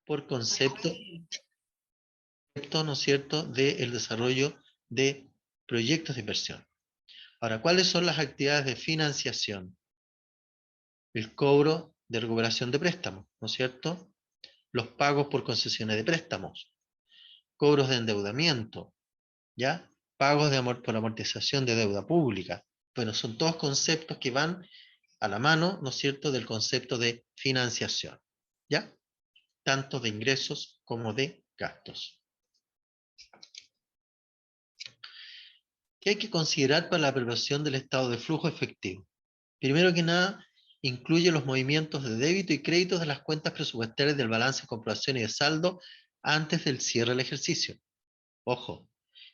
por concepto, ¿no es cierto?, del desarrollo de proyectos de inversión. Ahora, ¿cuáles son las actividades de financiación? El cobro de recuperación de préstamos, ¿no es cierto? Los pagos por concesiones de préstamos, cobros de endeudamiento, ¿ya? Pagos por amortización de deuda pública. Bueno, son todos conceptos que van a la mano, ¿no es cierto?, del concepto de financiación, ¿ya? Tanto de ingresos como de gastos. ¿Qué hay que considerar para la preparación del estado de flujo efectivo? Primero que nada, incluye los movimientos de débito y crédito de las cuentas presupuestarias del balance de comprobación y de saldo antes del cierre del ejercicio. Ojo,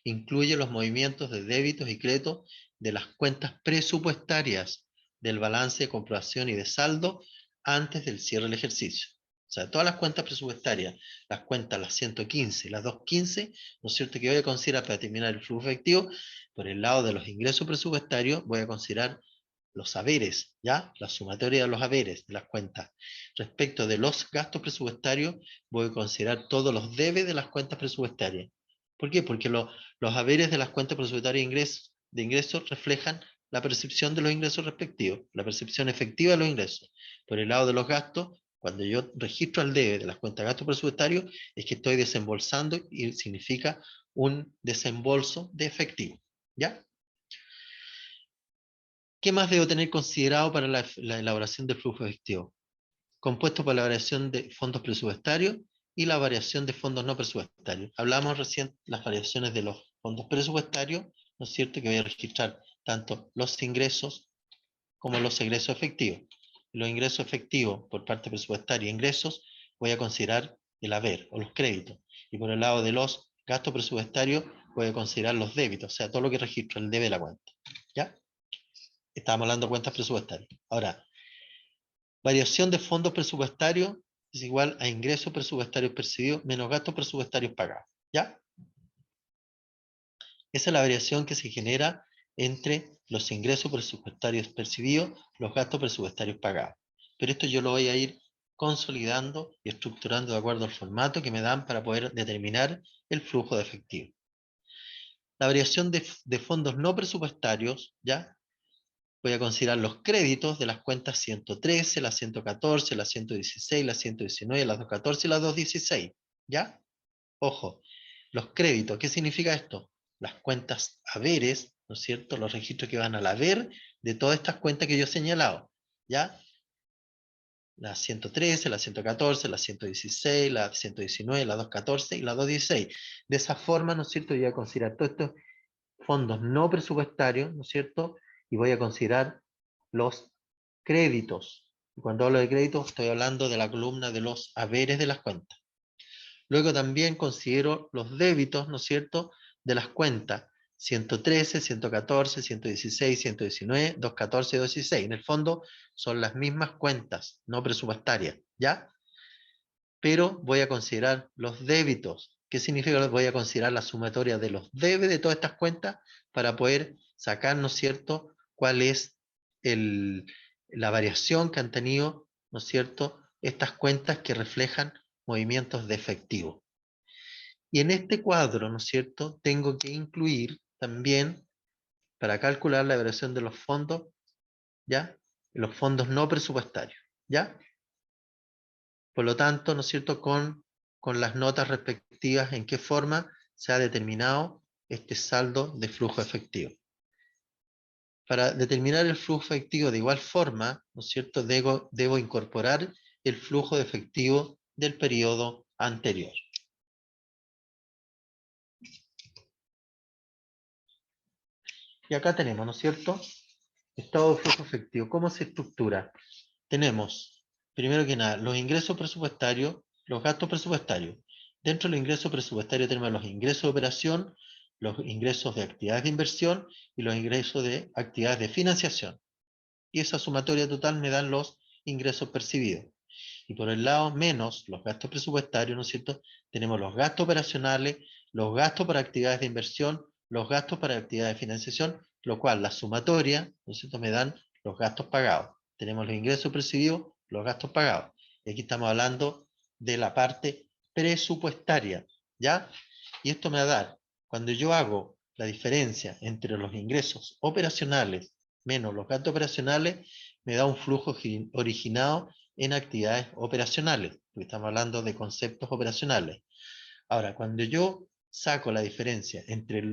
incluye los movimientos de débitos y créditos de las cuentas presupuestarias del balance de comprobación y de saldo antes del cierre del ejercicio. O sea, todas las cuentas presupuestarias, las cuentas, las 115 y las 215, ¿no es cierto?, que voy a considerar para determinar el flujo efectivo. Por el lado de los ingresos presupuestarios, voy a considerar los haberes, ¿ya? La sumatoria de los haberes de las cuentas. Respecto de los gastos presupuestarios, voy a considerar todos los debes de las cuentas presupuestarias. ¿Por qué? Porque los haberes de las cuentas presupuestarias de ingresos reflejan la percepción de los ingresos respectivos, la percepción efectiva de los ingresos. Por el lado de los gastos, cuando yo registro al debe de las cuentas de gastos presupuestarios, es que estoy desembolsando y significa un desembolso de efectivo, ¿ya? ¿Qué más debo tener considerado para la elaboración del flujo efectivo? Compuesto por la variación de fondos presupuestarios y la variación de fondos no presupuestarios. Hablamos recién de las variaciones de los fondos presupuestarios, ¿no es cierto?, que voy a registrar tanto los ingresos como los egresos efectivos. Los ingresos efectivos por parte presupuestaria e ingresos voy a considerar el haber o los créditos. Y por el lado de los gastos presupuestarios voy a considerar los débitos, o sea, todo lo que registro, el debe de la cuenta. ¿Ya? Estábamos hablando de cuentas presupuestarias. Ahora, variación de fondos presupuestarios es igual a ingresos presupuestarios percibidos menos gastos presupuestarios pagados. ¿Ya? Esa es la variación que se genera entre los ingresos presupuestarios percibidos, los gastos presupuestarios pagados. Pero esto yo lo voy a ir consolidando y estructurando de acuerdo al formato que me dan para poder determinar el flujo de efectivo. La variación de fondos no presupuestarios, ¿ya? Voy a considerar los créditos de las cuentas 113, la 114, la 116, la 119, las 214 y las 216. ¿Ya? Ojo, los créditos, ¿qué significa esto? Las cuentas haberes, ¿no es cierto? Los registros que van al haber de todas estas cuentas que yo he señalado. ¿Ya? La 113, la 114, la 116, la 119, la 214 y la 216. De esa forma, ¿no es cierto? Yo voy a considerar todos estos fondos no presupuestarios, ¿no es cierto? Y voy a considerar los créditos. Y cuando hablo de créditos, estoy hablando de la columna de los haberes de las cuentas. Luego también considero los débitos, ¿no es cierto?, de las cuentas 113, 114, 116, 119, 214 y 216. En el fondo son las mismas cuentas no presupuestarias, ¿ya? Pero voy a considerar los débitos. ¿Qué significa? Voy a considerar la sumatoria de los debes de todas estas cuentas para poder sacar, ¿no es cierto?, cuál es la variación que han tenido, ¿no es cierto?, estas cuentas que reflejan movimientos de efectivo. Y en este cuadro, ¿no es cierto?, tengo que incluir también, para calcular la variación de los fondos, ¿ya?, los fondos no presupuestarios, ¿ya? Por lo tanto, ¿no es cierto?, con las notas respectivas en qué forma se ha determinado este saldo de flujo efectivo. Para determinar el flujo efectivo de igual forma, ¿no es cierto?, debo incorporar el flujo de efectivo del periodo anterior. Y acá tenemos, ¿no es cierto?, estado de flujo efectivo. ¿Cómo se estructura? Tenemos, primero que nada, los ingresos presupuestarios, los gastos presupuestarios. Dentro del ingreso presupuestario tenemos los ingresos de operación, los ingresos de actividades de inversión y los ingresos de actividades de financiación. Y esa sumatoria total me dan los ingresos percibidos. Y por el lado menos los gastos presupuestarios, ¿no es cierto? Tenemos los gastos operacionales, los gastos para actividades de inversión, los gastos para actividades de financiación, lo cual la sumatoria, ¿no es cierto?, me dan los gastos pagados. Tenemos los ingresos percibidos, los gastos pagados. Y aquí estamos hablando de la parte presupuestaria, ¿ya? Y esto me va a dar, cuando yo hago la diferencia entre los ingresos operacionales menos los gastos operacionales, me da un flujo originado en actividades operacionales, porque estamos hablando de conceptos operacionales. Ahora, cuando yo saco la diferencia entre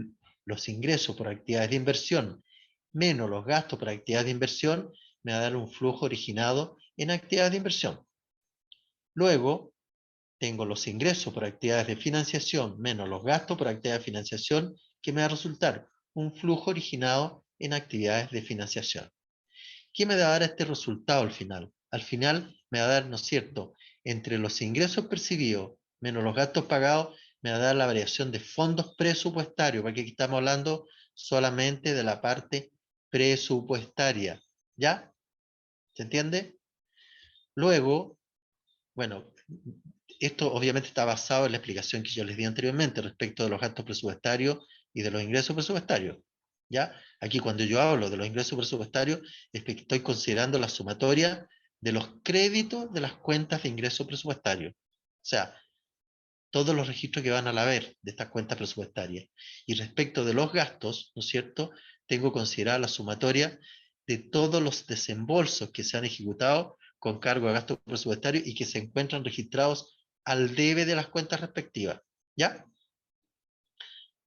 los ingresos por actividades de inversión menos los gastos por actividades de inversión, me va a dar un flujo originado en actividades de inversión. Luego, tengo los ingresos por actividades de financiación menos los gastos por actividades de financiación, que me va a resultar un flujo originado en actividades de financiación. ¿Qué me va a dar este resultado al final? Al final me va a dar, ¿no es cierto?, entre los ingresos percibidos menos los gastos pagados, me va a dar la variación de fondos presupuestarios, porque aquí estamos hablando solamente de la parte presupuestaria. ¿Ya? ¿Se entiende? Luego, bueno, esto obviamente está basado en la explicación que yo les di anteriormente respecto de los gastos presupuestarios y de los ingresos presupuestarios. ¿Ya? Aquí cuando yo hablo de los ingresos presupuestarios, es que estoy considerando la sumatoria de los créditos de las cuentas de ingresos presupuestarios. O sea, todos los registros que van al haber de estas cuentas presupuestarias. Y respecto de los gastos, ¿no es cierto?, tengo considerada la sumatoria de todos los desembolsos que se han ejecutado con cargo a gastos presupuestarios y que se encuentran registrados al debe de las cuentas respectivas. ¿Ya?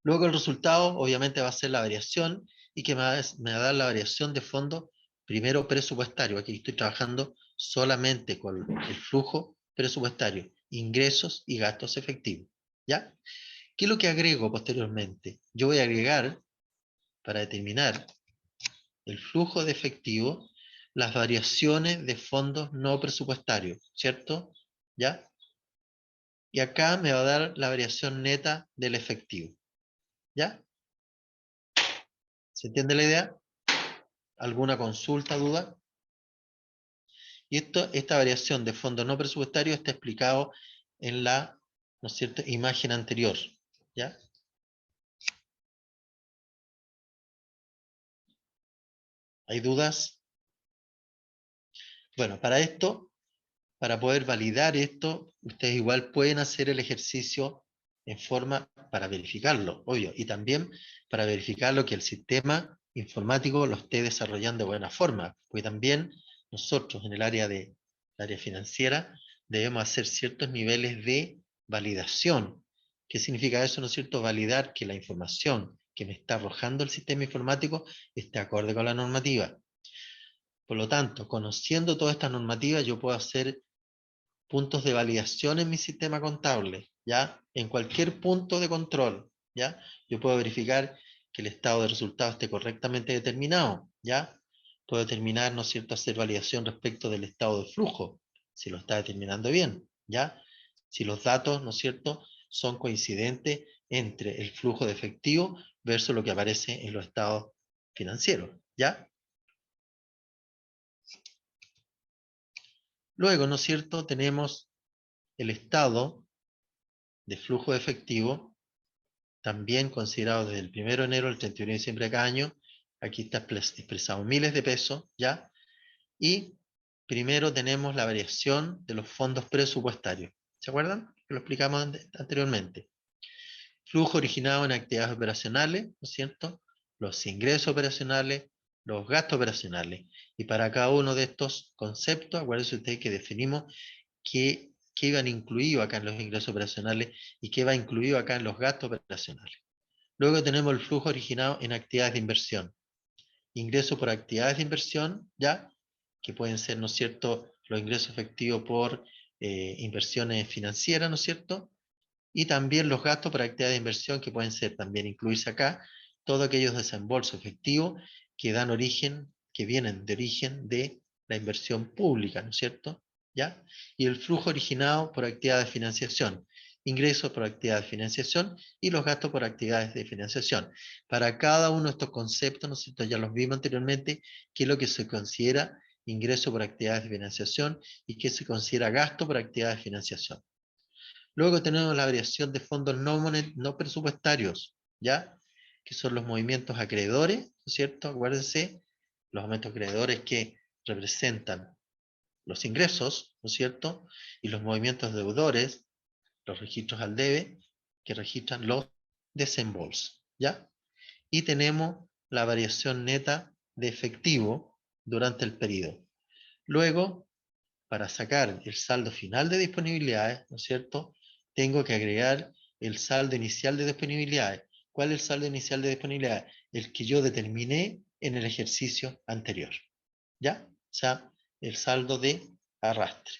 Luego el resultado obviamente va a ser la variación y que me va a dar la variación de fondo primero presupuestario. Aquí estoy trabajando solamente con el flujo presupuestario, ingresos y gastos efectivos. ¿Ya? ¿Qué es lo que agrego posteriormente? Yo voy a agregar, para determinar el flujo de efectivo, las variaciones de fondos no presupuestarios, ¿cierto? ¿Ya? Y acá me va a dar la variación neta del efectivo. ¿Ya? ¿Se entiende la idea? ¿Alguna consulta, duda? Y esta variación de fondos no presupuestarios está explicado en la, ¿no es cierto?, imagen anterior. ¿Ya? ¿Hay dudas? Bueno, para esto, para poder validar esto, ustedes igual pueden hacer el ejercicio en forma para verificarlo, obvio, y también para verificar lo que el sistema informático lo esté desarrollando de buena forma, porque también nosotros en el área financiera debemos hacer ciertos niveles de validación. ¿Qué significa eso? ¿No es cierto? Validar que la información que me está arrojando el sistema informático esté acorde con la normativa. Por lo tanto, conociendo toda esta normativa, yo puedo hacer puntos de validación en mi sistema contable, ¿ya? En cualquier punto de control, ¿ya? Yo puedo verificar que el estado de resultados esté correctamente determinado, ¿ya? Puedo determinar, ¿no es cierto?, hacer validación respecto del estado de flujo, si lo está determinando bien, ¿ya? Si los datos, ¿no es cierto?, son coincidentes entre el flujo de efectivo versus lo que aparece en los estados financieros, ¿ya? Luego, ¿no es cierto?, tenemos el estado de flujo de efectivo, también considerado desde el 1 de enero al 31 de diciembre de cada año. Aquí está expresado miles de pesos, ¿ya? Y primero tenemos la variación de los fondos presupuestarios. ¿Se acuerdan? Que lo explicamos anteriormente. Flujo originado en actividades operacionales, ¿no es cierto? Los ingresos operacionales, los gastos operacionales. Y para cada uno de estos conceptos, acuérdense ustedes que definimos qué iban incluidos acá en los ingresos operacionales y qué va incluido acá en los gastos operacionales. Luego tenemos el flujo originado en actividades de inversión. Ingresos por actividades de inversión, ¿ya? Que pueden ser, ¿no es cierto?, los ingresos efectivos por inversiones financieras, ¿no es cierto? Y también los gastos por actividades de inversión, que pueden ser también incluirse acá, todos aquellos desembolsos efectivos que dan origen, que vienen de origen de la inversión pública, ¿no es cierto? ¿Ya? Y el flujo originado por actividades de financiación, ingresos por actividades de financiación y los gastos por actividades de financiación. Para cada uno de estos conceptos, ¿no es cierto?, ya los vimos anteriormente, qué es lo que se considera ingreso por actividades de financiación y qué se considera gasto por actividades de financiación. Luego tenemos la variación de fondos no presupuestarios, ¿ya? Que son los movimientos acreedores, ¿no es cierto? Acuérdense, los aumentos acreedores que representan los ingresos, ¿no es cierto? Y los movimientos deudores, los registros al debe, que registran los desembolsos, ¿ya? Y tenemos la variación neta de efectivo durante el periodo. Luego, para sacar el saldo final de disponibilidades, ¿no es cierto? Tengo que agregar el saldo inicial de disponibilidades. ¿Cuál es el saldo inicial de disponibilidades? El que yo determiné en el ejercicio anterior, ¿ya? O sea, el saldo de arrastre.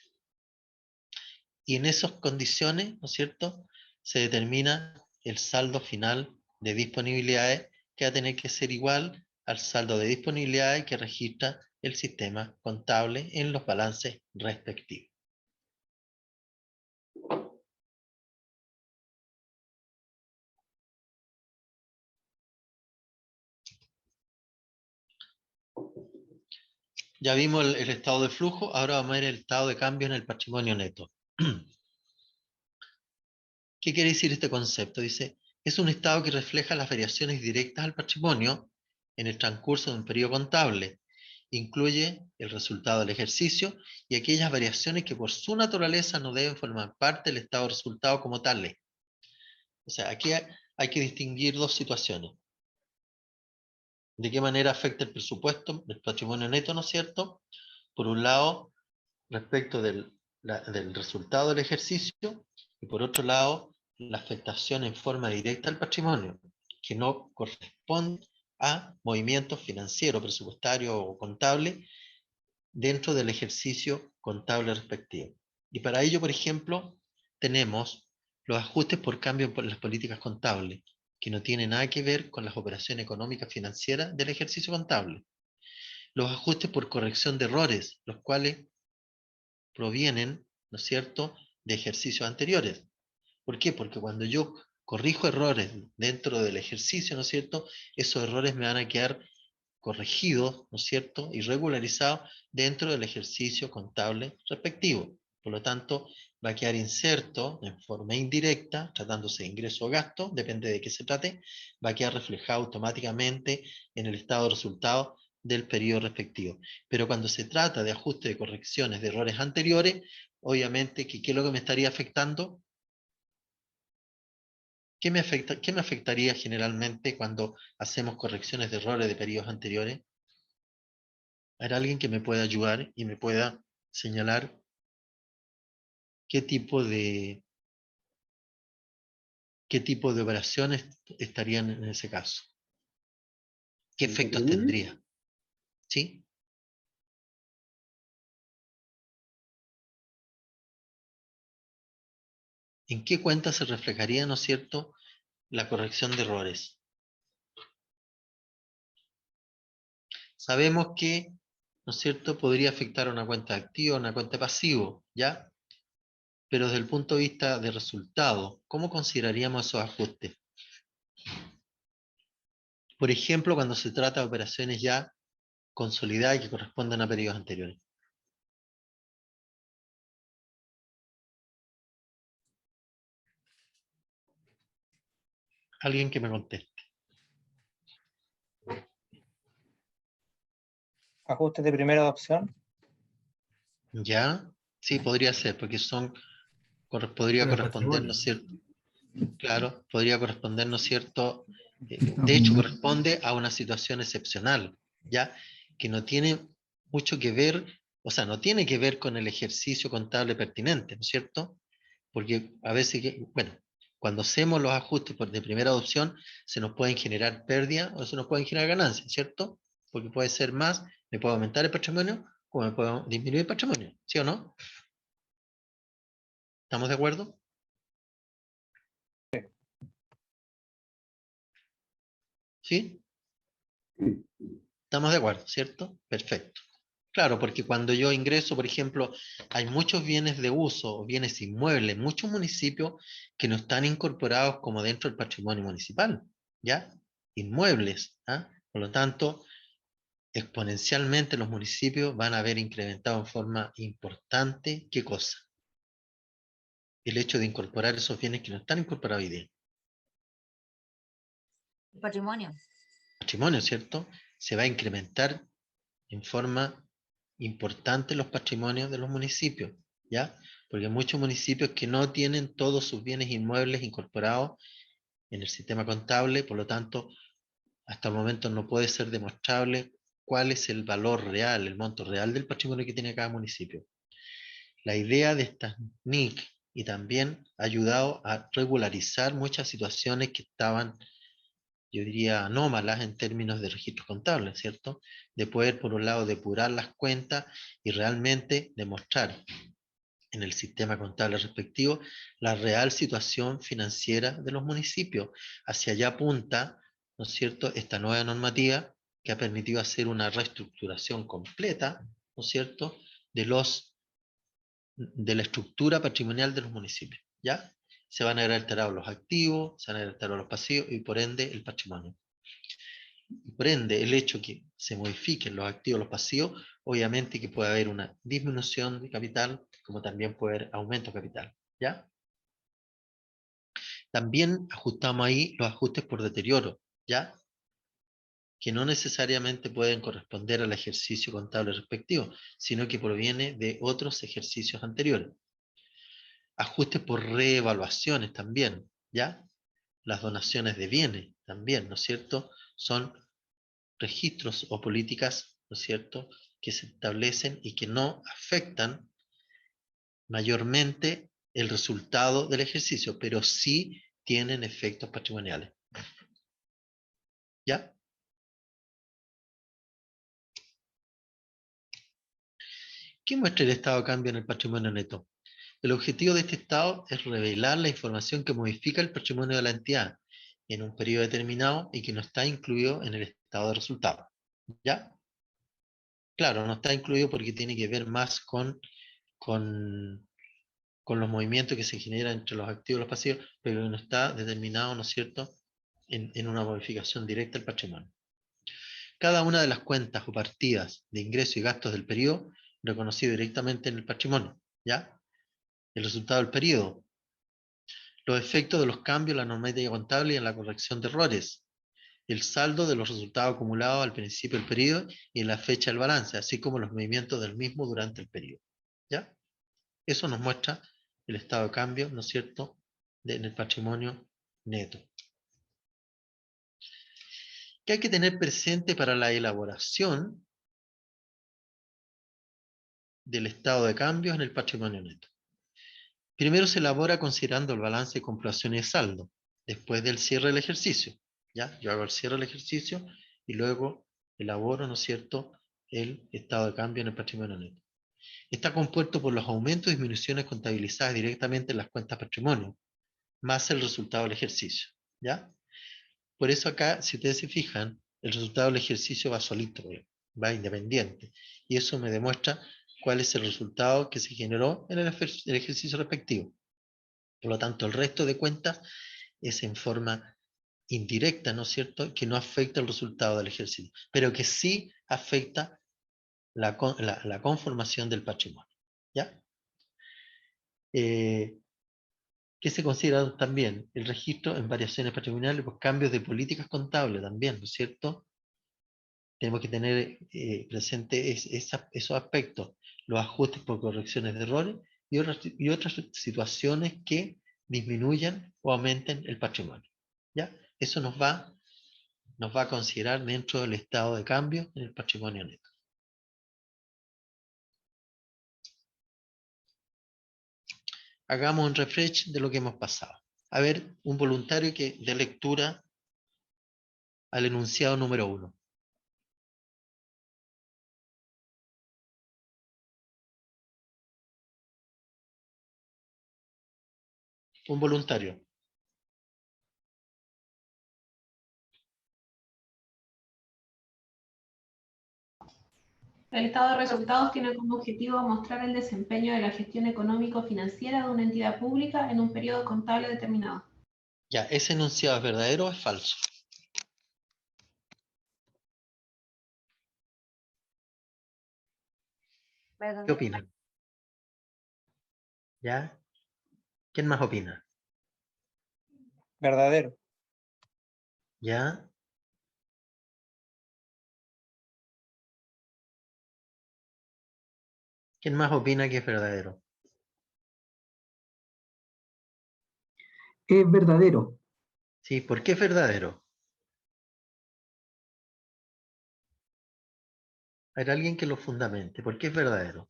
Y en esas condiciones, ¿no es cierto?, se determina el saldo final de disponibilidades, que va a tener que ser igual al saldo de disponibilidades que registra el sistema contable en los balances respectivos. Ya vimos el estado de flujo, ahora vamos a ver el estado de cambio en el patrimonio neto. ¿Qué quiere decir este concepto? Dice, es un estado que refleja las variaciones directas al patrimonio en el transcurso de un periodo contable. Incluye el resultado del ejercicio y aquellas variaciones que por su naturaleza no deben formar parte del estado de resultado como tales. O sea, aquí hay que distinguir dos situaciones. ¿De qué manera afecta el presupuesto, el patrimonio neto, ¿no es cierto? Por un lado, respecto del resultado del ejercicio, y por otro lado, la afectación en forma directa al patrimonio, que no corresponde a movimientos financieros, presupuestarios o contables dentro del ejercicio contable respectivo. Y para ello, por ejemplo, tenemos los ajustes por cambio en las políticas contables, que no tienen nada que ver con las operaciones económicas financieras del ejercicio contable. Los ajustes por corrección de errores, los cuales provienen, ¿no es cierto?, de ejercicios anteriores. ¿Por qué? Porque cuando yo corrijo errores dentro del ejercicio, ¿no es cierto?, esos errores me van a quedar corregidos, ¿no es cierto?, y regularizados dentro del ejercicio contable respectivo. Por lo tanto, va a quedar inserto en forma indirecta, tratándose de ingreso o gasto, depende de qué se trate, va a quedar reflejado automáticamente en el estado de resultado del periodo respectivo. Pero cuando se trata de ajuste de correcciones de errores anteriores, obviamente, ¿qué es lo que me estaría afectando? ¿Qué me afectaría generalmente cuando hacemos correcciones de errores de periodos anteriores? ¿Hay alguien que me pueda ayudar y me pueda señalar qué tipo de operaciones estarían en ese caso? ¿Qué efectos tendría? ¿Sí? ¿En qué cuenta se reflejaría, no es cierto, la corrección de errores? Sabemos que, ¿no es cierto?, podría afectar a una cuenta de activo, a una cuenta de pasivo, ¿ya? Pero desde el punto de vista de resultado, ¿cómo consideraríamos esos ajustes? Por ejemplo, cuando se trata de operaciones ya consolidadas y que correspondan a periodos anteriores. Alguien que me conteste. Ajustes de primera opción. ¿Ya? Sí, podría ser, porque podría corresponder, ¿no es cierto? Claro, podría corresponder, ¿no es cierto? De hecho, corresponde a una situación excepcional, ¿ya? Que no tiene mucho que ver, o sea, no tiene que ver con el ejercicio contable pertinente, ¿no es cierto? Porque a veces, bueno, cuando hacemos los ajustes de primera opción, se nos pueden generar pérdidas o se nos pueden generar ganancias, ¿cierto? Porque puede ser más, me puedo aumentar el patrimonio o me puedo disminuir el patrimonio, ¿sí o no? ¿Estamos de acuerdo? ¿Sí? ¿Estamos de acuerdo, cierto? Perfecto. Claro, porque cuando yo ingreso, por ejemplo, hay muchos bienes de uso, bienes inmuebles, muchos municipios que no están incorporados como dentro del patrimonio municipal, ¿ya? Inmuebles, ¿ah? Por lo tanto, exponencialmente los municipios van a haber incrementado en forma importante, ¿qué cosa? El hecho de incorporar esos bienes que no están incorporados hoy día. Patrimonio. Patrimonio, ¿cierto? Se va a incrementar en forma importante los patrimonios de los municipios, ¿ya? Porque hay muchos municipios que no tienen todos sus bienes inmuebles incorporados en el sistema contable, por lo tanto, hasta el momento no puede ser demostrable cuál es el valor real, el monto real del patrimonio que tiene cada municipio. La idea de estas NIC y también ha ayudado a regularizar muchas situaciones que estaban, yo diría, anómalas en términos de registros contables, ¿cierto? De poder, por un lado, depurar las cuentas y realmente demostrar en el sistema contable respectivo la real situación financiera de los municipios. Hacia allá apunta, ¿no es cierto?, esta nueva normativa que ha permitido hacer una reestructuración completa, ¿no es cierto?, de la estructura patrimonial de los municipios, ¿ya? Se van a ver alterados los activos, se van a ver alterados los pasivos y por ende el patrimonio. Y por ende, el hecho que se modifiquen los activos, los pasivos, obviamente que puede haber una disminución de capital, como también puede haber aumento de capital, ¿ya? También ajustamos ahí los ajustes por deterioro, ¿ya? Que no necesariamente pueden corresponder al ejercicio contable respectivo, sino que proviene de otros ejercicios anteriores. Ajustes por reevaluaciones también, ¿ya? Las donaciones de bienes también, ¿no es cierto? Son registros o políticas, ¿no es cierto?, que se establecen y que no afectan mayormente el resultado del ejercicio, pero sí tienen efectos patrimoniales. ¿Ya? ¿Qué muestra el estado de cambio en el patrimonio neto? El objetivo de este estado es revelar la información que modifica el patrimonio de la entidad en un periodo determinado y que no está incluido en el estado de resultado. ¿Ya? Claro, no está incluido porque tiene que ver más con los movimientos que se generan entre los activos y los pasivos, pero no está determinado, ¿no es cierto?, en una modificación directa del patrimonio. Cada una de las cuentas o partidas de ingresos y gastos del periodo reconocido directamente en el patrimonio, ¿ya? El resultado del periodo, los efectos de los cambios en la normativa contable y en la corrección de errores, el saldo de los resultados acumulados al principio del periodo y en la fecha del balance, así como los movimientos del mismo durante el periodo, ¿ya? Eso nos muestra el estado de cambio, ¿no es cierto?, en el patrimonio neto. ¿Qué hay que tener presente para la elaboración del estado de cambio en el patrimonio neto? Primero se elabora considerando el balance de comprobación y de saldo, después del cierre del ejercicio. ¿Ya? Yo hago el cierre del ejercicio y luego elaboro, ¿no es cierto?, el estado de cambio en el patrimonio neto. Está compuesto por los aumentos y disminuciones contabilizadas directamente en las cuentas patrimonio, más el resultado del ejercicio. ¿Ya? Por eso acá, si ustedes se fijan, el resultado del ejercicio va solito, va independiente. Y eso me demuestra cuál es el resultado que se generó en el ejercicio respectivo. Por lo tanto, el resto de cuentas es en forma indirecta, ¿no es cierto?, que no afecta el resultado del ejercicio, pero que sí afecta la conformación del patrimonio. ¿Ya? ¿Qué se considera también? El registro en variaciones patrimoniales, pues cambios de políticas contables también, ¿no es cierto? Tenemos que tener presente esos aspectos, los ajustes por correcciones de errores y otras situaciones que disminuyan o aumenten el patrimonio. ¿Ya? Eso nos va a considerar dentro del estado de cambio en el patrimonio neto. Hagamos un refresh de lo que hemos pasado. A ver, un voluntario que dé lectura al enunciado número 1. Un voluntario. El estado de resultados tiene como objetivo mostrar el desempeño de la gestión económico-financiera de una entidad pública en un periodo contable determinado. Ya, ¿ese enunciado es verdadero o es falso? ¿Qué opinan? ¿Ya? ¿Quién más opina? Verdadero. ¿Ya? ¿Quién más opina que es verdadero? Es verdadero. ¿Sí? ¿Por qué es verdadero? Hay alguien que lo fundamente. ¿Por qué es verdadero?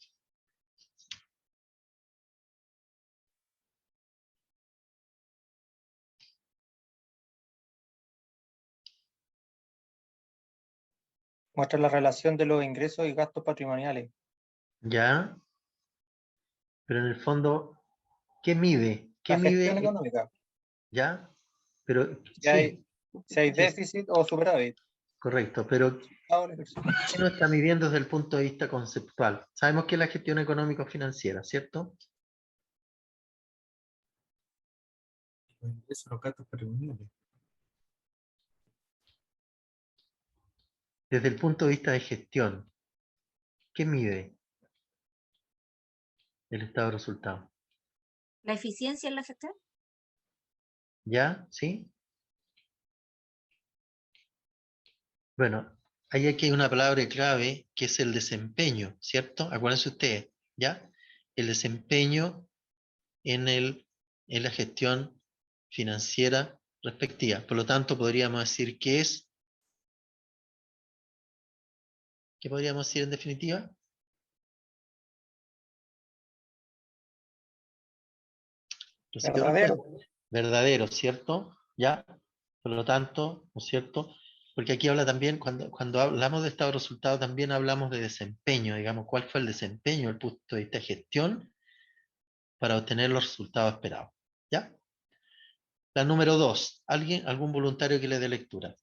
Muestra la relación de los ingresos y gastos patrimoniales. ¿Ya? Pero en el fondo, ¿qué mide? ¿Qué La gestión mide? económica. ¿Ya? Pero Si hay, sí, si hay sí, déficit o superávit. correcto. Pero Ah, la inversión. ¿qué no está midiendo desde el punto de vista conceptual? Sabemos que es la gestión económico-financiera, ¿cierto? Los ingresos, los gastos patrimoniales. Desde el punto de vista de gestión, ¿qué mide el estado de resultados? ¿La eficiencia en la gestión? ¿Ya? ¿Sí? Bueno, ahí aquí hay una palabra clave que es el desempeño, ¿cierto? Acuérdense ustedes, ¿ya? El desempeño en la gestión financiera respectiva. Por lo tanto, podríamos decir que es, ¿qué podríamos decir en definitiva? Verdadero. Verdadero, ¿cierto? ¿Ya? Por lo tanto, ¿no es cierto? Porque aquí habla también, cuando hablamos de estado de resultado, también hablamos de desempeño, digamos, cuál fue el desempeño desde el punto de vista de gestión para obtener los resultados esperados. ¿Ya? La número 2, algún voluntario que le dé lectura.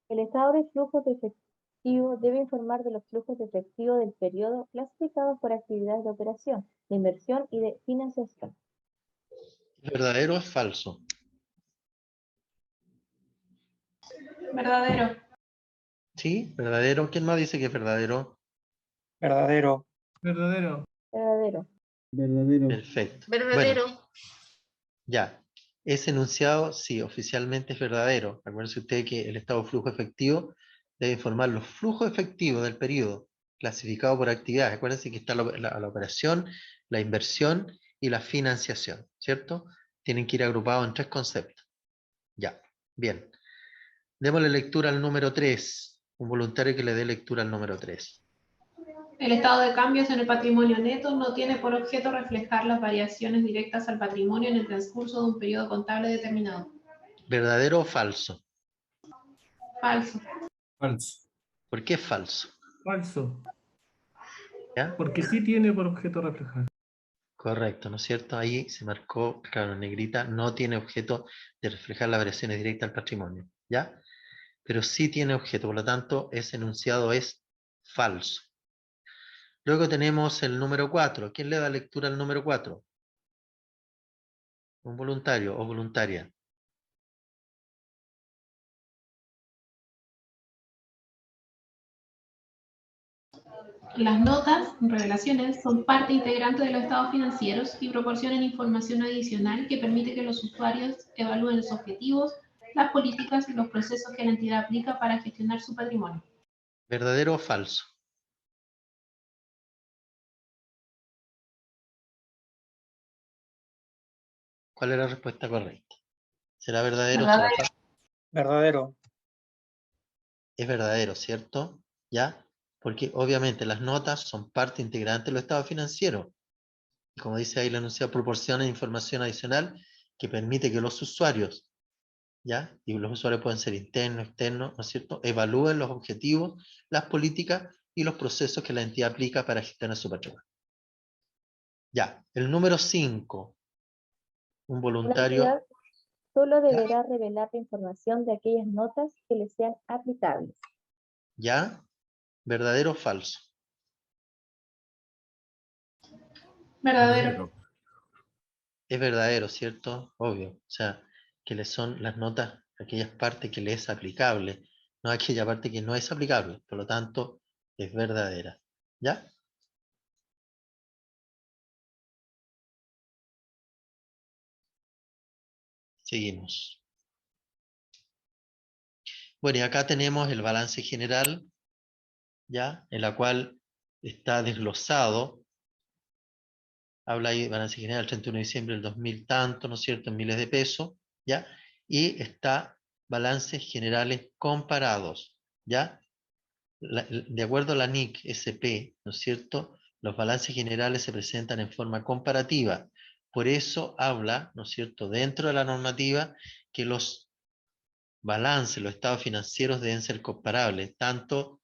El estado de flujos de efectivo debe informar de los flujos de efectivo del periodo clasificados por actividades de operación, de inversión y de financiación. ¿Es verdadero o es falso? Verdadero. ¿Sí? ¿Verdadero? ¿Quién más dice que es verdadero? Verdadero. Verdadero. Verdadero. Verdadero. Perfecto. Verdadero. Bueno, ya. Ese enunciado, sí, oficialmente es verdadero. Acuérdense usted que el estado de flujo efectivo debe informar los flujos efectivos del periodo, clasificado por actividades. Acuérdense que está la operación, la inversión y la financiación, ¿cierto? Tienen que ir agrupados en 3 conceptos. Ya, bien. Démosle lectura al número 3. Un voluntario que le dé lectura al número 3. El estado de cambios en el patrimonio neto no tiene por objeto reflejar las variaciones directas al patrimonio en el transcurso de un periodo contable determinado. ¿Verdadero o falso? Falso. Falso. ¿Por qué es falso? Falso. ¿Ya? Porque sí tiene por objeto reflejar. Correcto, ¿no es cierto? Ahí se marcó, claro, en negrita, no tiene objeto de reflejar las variaciones directas al patrimonio, ¿ya? Pero sí tiene objeto, por lo tanto, ese enunciado es falso. Luego tenemos el número 4. ¿Quién le da lectura al número 4? Un voluntario o voluntaria. Las notas, revelaciones, son parte integrante de los estados financieros y proporcionan información adicional que permite que los usuarios evalúen los objetivos, las políticas y los procesos que la entidad aplica para gestionar su patrimonio. ¿Verdadero o falso? ¿Cuál es la respuesta correcta? ¿Será verdadero o será Verdadero. falso? Verdadero. Es verdadero, ¿cierto? ¿Ya? Porque obviamente las notas son parte integrante de los estados financieros. Y como dice ahí el enunciado, proporciona información adicional que permite que los usuarios, ¿ya? Y los usuarios pueden ser internos, externos, ¿no es cierto? Evalúen los objetivos, las políticas y los procesos que la entidad aplica para gestionar su patrimonio. Ya, el número 5, un Una voluntario, entidad solo ¿ya? deberá revelar la información de aquellas notas que le sean aplicables. ¿Ya? ¿Verdadero o falso? Verdadero. Es verdadero, ¿cierto? Obvio. O sea, que le son las notas aquellas partes que le es aplicable, no aquella parte que no es aplicable. Por lo tanto, es verdadera. ¿Ya? Seguimos. Bueno, y acá tenemos el balance general ¿ya? En la cual está desglosado, habla ahí de balance general 31 de diciembre del 2000 tanto, ¿no es cierto?, en miles de pesos, ¿ya? Y está balances generales comparados, ¿ya? De acuerdo a la NIC SP, ¿no es cierto?, los balances generales se presentan en forma comparativa. Por eso habla, ¿no es cierto?, dentro de la normativa, que los balances, los estados financieros deben ser comparables, tanto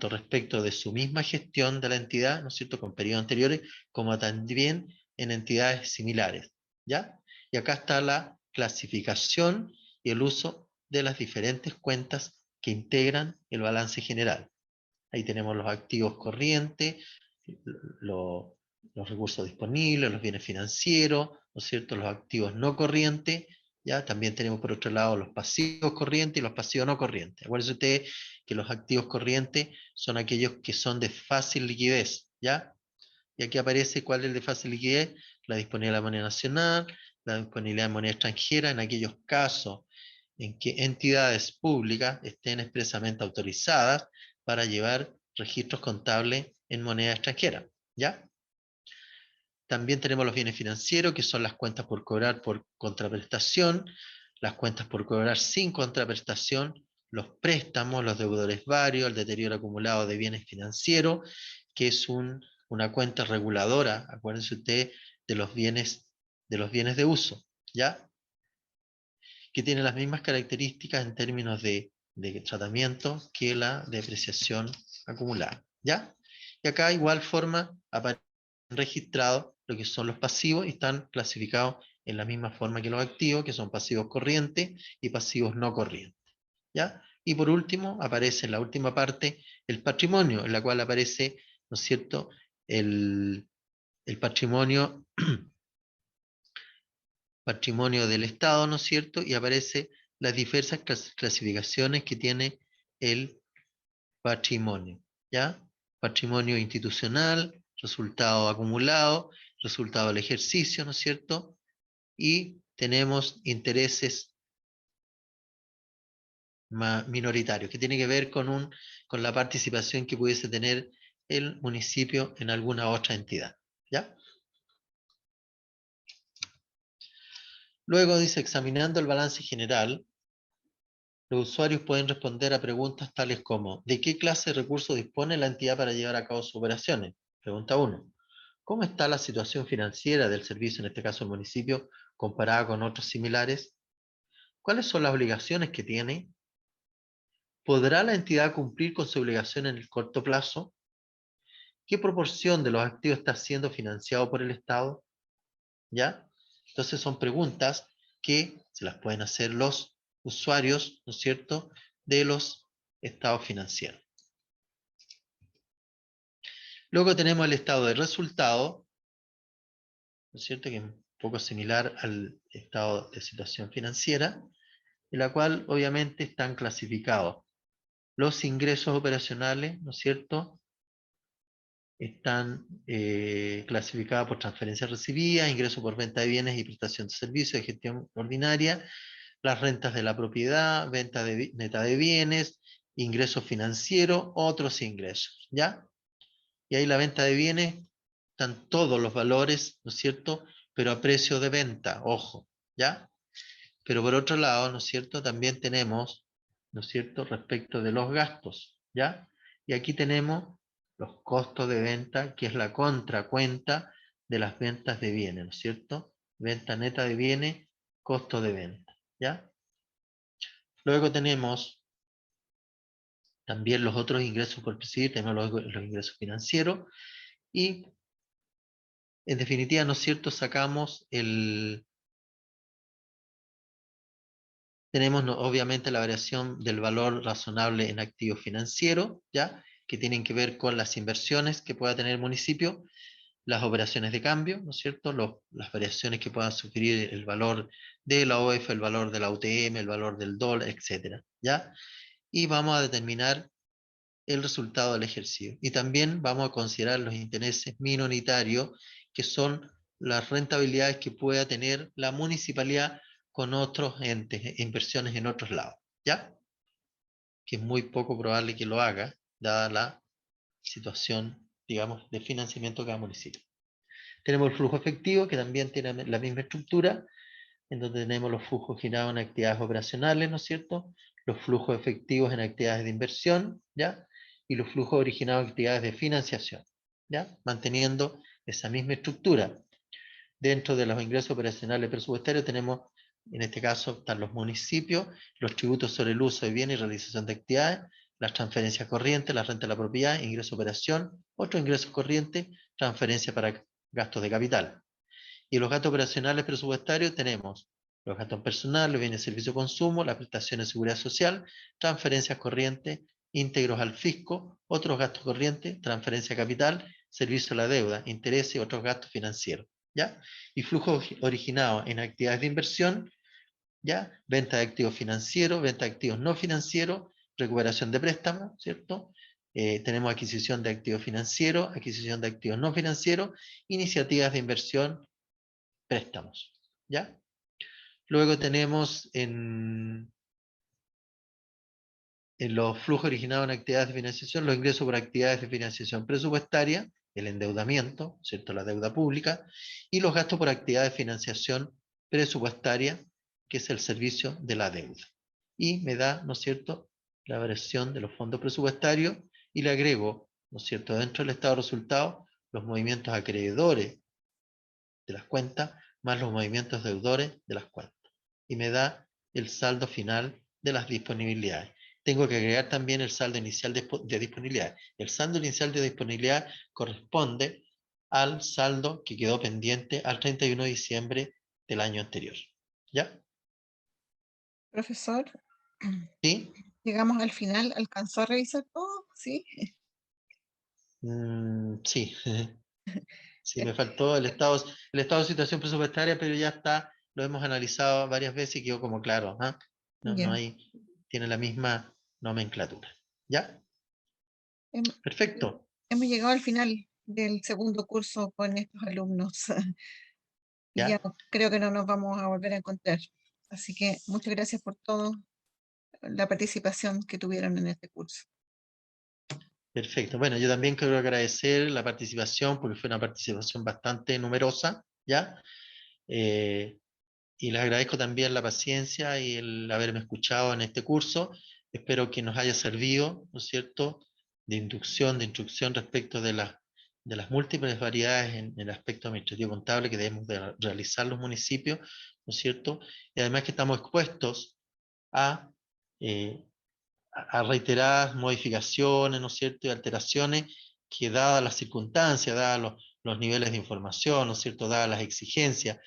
respecto de su misma gestión de la entidad, ¿no es cierto?, con periodos anteriores, como también en entidades similares, ¿ya? Y acá está la clasificación y el uso de las diferentes cuentas que integran el balance general. Ahí tenemos los activos corrientes, los recursos disponibles, los bienes financieros, ¿no es cierto?, los activos no corrientes, ¿ya? También tenemos por otro lado los pasivos corrientes y los pasivos no corrientes. Acuérdense ustedes que los activos corrientes son aquellos que son de fácil liquidez, ¿ya? Y aquí aparece cuál es el de fácil liquidez: la disponibilidad de la moneda nacional, la disponibilidad de moneda extranjera, en aquellos casos en que entidades públicas estén expresamente autorizadas para llevar registros contables en moneda extranjera, ¿ya? También tenemos los bienes financieros, que son las cuentas por cobrar por contraprestación, las cuentas por cobrar sin contraprestación, los préstamos, los deudores varios, el deterioro acumulado de bienes financieros, que es una cuenta reguladora, acuérdense ustedes, de los bienes de uso, ¿ya? Que tiene las mismas características en términos de tratamiento que la depreciación acumulada, ¿ya? Y acá igual forma aparece registrado lo que son los pasivos y están clasificados en la misma forma que los activos, que son pasivos corrientes y pasivos no corrientes, ¿ya? Y por último aparece en la última parte el patrimonio, en la cual aparece, ¿no es cierto?, el patrimonio del Estado, ¿no es cierto?, y aparece las diversas clasificaciones que tiene el patrimonio, ¿ya? Patrimonio institucional, resultado acumulado, resultado del ejercicio, ¿no es cierto? Y tenemos intereses minoritarios, que tiene que ver con la participación que pudiese tener el municipio en alguna otra entidad, ¿ya? Luego dice, examinando el balance general, los usuarios pueden responder a preguntas tales como: ¿de qué clase de recursos dispone la entidad para llevar a cabo sus operaciones? Pregunta 1. ¿Cómo está la situación financiera del servicio, en este caso el municipio, comparada con otros similares? ¿Cuáles son las obligaciones que tiene? ¿Podrá la entidad cumplir con su obligación en el corto plazo? ¿Qué proporción de los activos está siendo financiado por el Estado? ¿Ya? Entonces son preguntas que se las pueden hacer los usuarios, ¿no es cierto?, de los estados financieros. Luego tenemos el estado de resultado, ¿no es cierto?, que es un poco similar al estado de situación financiera, en la cual obviamente están clasificados los ingresos operacionales, ¿no es cierto?, están clasificados por transferencias recibidas, ingresos por venta de bienes y prestación de servicios de gestión ordinaria, las rentas de la propiedad, venta neta de bienes, ingresos financieros, otros ingresos, ¿ya? Y ahí la venta de bienes, están todos los valores, ¿no es cierto?, pero a precio de venta, ojo, ¿ya? Pero por otro lado, ¿no es cierto?, también tenemos, ¿no es cierto?, respecto de los gastos, ¿ya? Y aquí tenemos los costos de venta, que es la contracuenta de las ventas de bienes, ¿no es cierto? Venta neta de bienes, costo de venta, ¿ya? Luego tenemos también los otros ingresos por percibir, tenemos los ingresos financieros, y en definitiva, ¿no es cierto?, tenemos obviamente la variación del valor razonable en activos financieros, ¿ya?, que tienen que ver con las inversiones que pueda tener el municipio, las operaciones de cambio, ¿no es cierto?, las variaciones que puedan sufrir el valor de la OF, el valor de la UTM, el valor del dólar, etcétera, ¿ya? Y vamos a determinar el resultado del ejercicio. Y también vamos a considerar los intereses minoritarios, que son las rentabilidades que pueda tener la municipalidad con otros entes, inversiones en otros lados, ¿ya? Que es muy poco probable que lo haga, dada la situación, digamos, de financiamiento de cada municipio. Tenemos el flujo efectivo, que también tiene la misma estructura, en donde tenemos los flujos girados en actividades operacionales, ¿no es cierto? Los flujos efectivos en actividades de inversión, ¿ya? Y los flujos originados en actividades de financiación, ¿ya? Manteniendo esa misma estructura. Dentro de los ingresos operacionales presupuestarios tenemos, en este caso, están los municipios, los tributos sobre el uso de bienes y realización de actividades, las transferencias corrientes, la renta de la propiedad, ingreso de operación, otros ingresos corrientes, transferencia para gastos de capital. Y los gastos operacionales presupuestarios tenemos los gastos personales, los bienes de servicio de consumo, las prestaciones de seguridad social, transferencias corrientes, íntegros al fisco, otros gastos corrientes, transferencia de capital, servicio a la deuda, intereses y otros gastos financieros, ¿ya? Y flujos originados en actividades de inversión, ¿ya? Venta de activos financieros, venta de activos no financieros, recuperación de préstamos, ¿cierto? Tenemos adquisición de activos financieros, adquisición de activos no financieros, iniciativas de inversión, préstamos, ¿ya? Luego tenemos en los flujos originados en actividades de financiación, los ingresos por actividades de financiación presupuestaria, el endeudamiento, ¿cierto? La deuda pública, y los gastos por actividades de financiación presupuestaria, que es el servicio de la deuda. Y me da, ¿no es cierto?, la variación de los fondos presupuestarios, y le agrego, ¿no es cierto?, dentro del estado de resultados, los movimientos acreedores de las cuentas, más los movimientos deudores de las cuentas. Y me da el saldo final de las disponibilidades. Tengo que agregar también el saldo inicial de disponibilidad. El saldo inicial de disponibilidad corresponde al saldo que quedó pendiente al 31 de diciembre del año anterior. ¿Ya? Profesor, ¿Sí? llegamos al final, ¿alcanzó a revisar todo? ¿Sí? Sí. Sí, me faltó el estado de situación presupuestaria, pero ya está, lo hemos analizado varias veces y quedó como claro, ¿ah? No Ya. hay, tiene la misma nomenclatura. ¿Ya? Hem- Perfecto. Hemos llegado al final del segundo curso con estos alumnos. Y ¿Ya? ya creo que no nos vamos a volver a encontrar. Así que muchas gracias por toda la participación que tuvieron en este curso. Perfecto. Bueno, yo también quiero agradecer la participación, porque fue una participación bastante numerosa, ¿ya? Y les agradezco también la paciencia y el haberme escuchado en este curso. Espero que nos haya servido, ¿no es cierto?, de inducción, de instrucción respecto de las múltiples variedades en el aspecto administrativo contable que debemos de realizar los municipios, ¿no es cierto? Y además que estamos expuestos a, a reiteradas modificaciones, ¿no es cierto?, y alteraciones que, dadas las circunstancias, dadas los niveles de información, ¿no es cierto?, dadas las exigencias,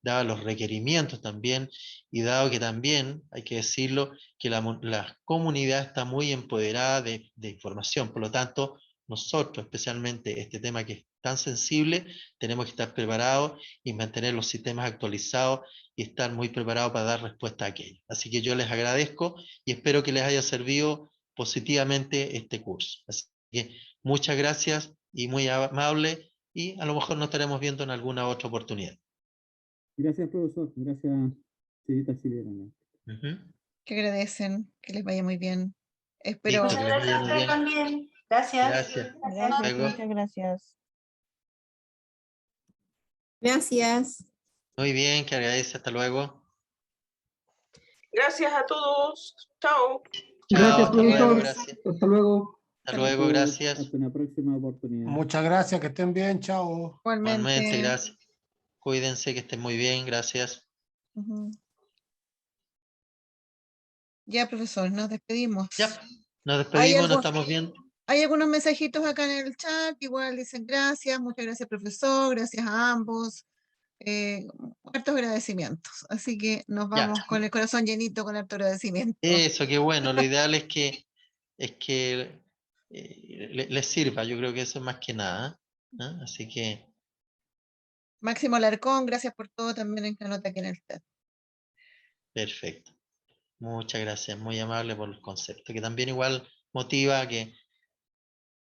dados los requerimientos también, y dado que también, hay que decirlo, que la comunidad está muy empoderada de información. Por lo tanto, nosotros, especialmente este tema que es tan sensible, tenemos que estar preparados y mantener los sistemas actualizados y estar muy preparados para dar respuesta a aquello. Así que yo les agradezco y espero que les haya servido positivamente este curso. Así que muchas gracias y muy amable, y a lo mejor nos estaremos viendo en alguna otra oportunidad. Gracias, profesor. Gracias, señorita Silvia. Que agradecen, que les vaya muy bien. Espero. Listo, que les vaya muy bien. También. Gracias. Gracias. Gracias, Luego. muchas gracias. Gracias. Muy bien, que agradece. Hasta luego. Gracias a todos. Chao. Gracias, hasta luego, profesor. gracias. Hasta luego. Hasta luego, gracias. Hasta una próxima oportunidad. Muchas gracias, que estén bien, chao. Igualmente, gracias. Cuídense, que estén muy bien, gracias. Ya, profesor, nos despedimos. Ya, nos despedimos, nos estamos viendo. Hay algunos mensajitos acá en el chat, igual dicen gracias, muchas gracias, profesor, gracias a ambos. Hartos agradecimientos. Así que nos vamos con el corazón llenito, con harto agradecimiento. Eso, qué bueno. Lo ideal es que les sirva. Yo creo que eso es más que nada, ¿no? Así que. Máximo Alarcón, gracias por todo también en la nota aquí en el chat. Perfecto. Muchas gracias. Muy amable por los conceptos, que también igual motiva a que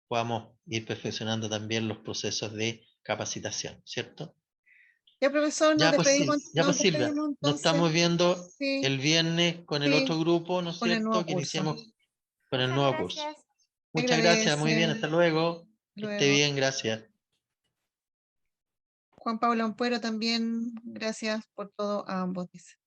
podamos ir perfeccionando también los procesos de capacitación, ¿cierto? Ya, profesor, nos despedimos. Silvia, nos estamos viendo el viernes con el otro grupo, ¿no es cierto? Que iniciamos con el nuevo curso. Muchas gracias, muy bien, hasta luego. Que esté Luego. bien, gracias. Juan Pablo Ampuero también, gracias por todo a ambos, dice.